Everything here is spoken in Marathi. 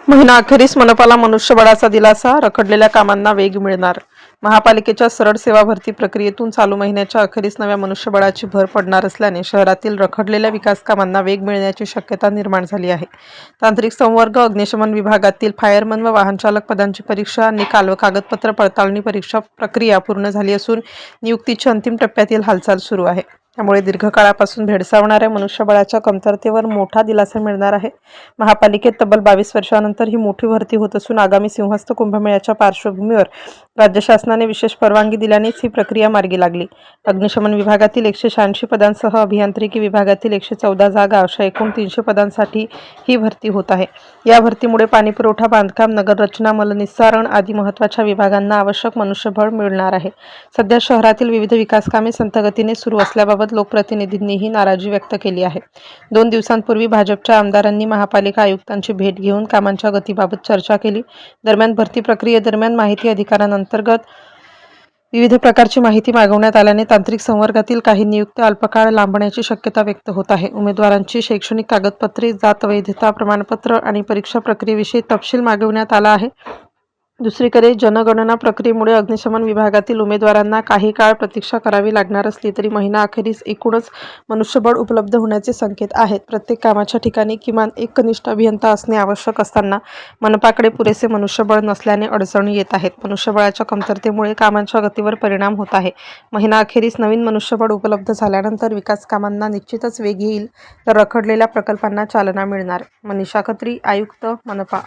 महिनाअखेरीस मनपाला मनुष्यबळाचा दिलासा, रखडलेल्या कामांना वेग मिळणार. महापालिकेच्या सरळ सेवा भरती प्रक्रियेतून चालू महिन्याच्या अखेरीस नव्या मनुष्यबळाची भर पडणार असल्याने शहरातील रखडलेल्या विकास कामांना वेग मिळण्याची शक्यता निर्माण झाली आहे. तांत्रिक संवर्ग, अग्निशमन विभागातील फायरमन व वाहनचालक पदांची परीक्षा, निकाल व कागदपत्र पडताळणी परीक्षा प्रक्रिया पूर्ण झाली असून नियुक्तीच्या अंतिम टप्प्यातील हालचाल सुरू आहे. त्यामुळे दीर्घकाळापासून भेडसावणाऱ्या मनुष्यबळाच्या कमतरतेवर मोठा दिलासा मिळणार आहे. महापालिकेत तब्बल 22 वर्षांनंतर ही मोठी भरती होत असून आगामी सिंहस्थ कुंभमेळ्याच्या पार्श्वभूमीवर राज्य शासनाने विशेष परवानगी दिल्यानेच ही प्रक्रिया मार्गी लागली. अग्निशमन विभागातील 186 पदांसह अभियांत्रिकी विभागातील 114 जागा अशा एकूण 300 पदांसाठी ही भरती होत आहे. या भरतीमुळे पाणीपुरवठा, बांधकाम, नगररचना, मलनिस्सारण आदी महत्त्वाच्या विभागांना आवश्यक मनुष्यबळ मिळणार आहे. सध्या शहरातील विविध विकासकामे संथगतीने सुरू असल्याबाबत लोकप्रतिनिधींनीही नाराजी व्यक्त केली आहे. 2 दिवसांपूर्वी भाजपच्या आमदारांनी महापालिका आयुक्तांची भेट घेऊन कामांच्या गतीबाबत चर्चा केली. दरम्यान भरती प्रक्रियेदरम्यान माहिती अधिकारांतर्गत विविध प्रकारची माहिती मागवण्यात आल्याने तांत्रिक संवर्गातील काही नियुक्त्या अल्पकाळ लांबण्याची शक्यता व्यक्त होत आहे. उमेदवारांची शैक्षणिक कागदपत्रे, जात वैधता प्रमाणपत्र आणि परीक्षा प्रक्रियेविषयी तपशील मागविण्यात आला आहे. दुसरीकडे जनगणना प्रक्रियेमुळे अग्निशमन विभागातील उमेदवारांना काही काळ प्रतीक्षा करावी लागणार असली तरी महिनाअखेरीस एकूणच मनुष्यबळ उपलब्ध होण्याचे संकेत आहेत. प्रत्येक कामाच्या ठिकाणी किमान एक कनिष्ठ अभियंता असणे आवश्यक असताना मनपाकडे पुरेसे मनुष्यबळ नसल्याने अडचणी येत आहेत. मनुष्यबळाच्या कमतरतेमुळे कामांच्या गतीवर परिणाम होत आहे. महिनाअखेरीस नवीन मनुष्यबळ उपलब्ध झाल्यानंतर विकास कामांना निश्चितच वेग येईल तर रखडलेल्या प्रकल्पांना चालना मिळणार. मनीषा खत्री, आयुक्त, मनपा.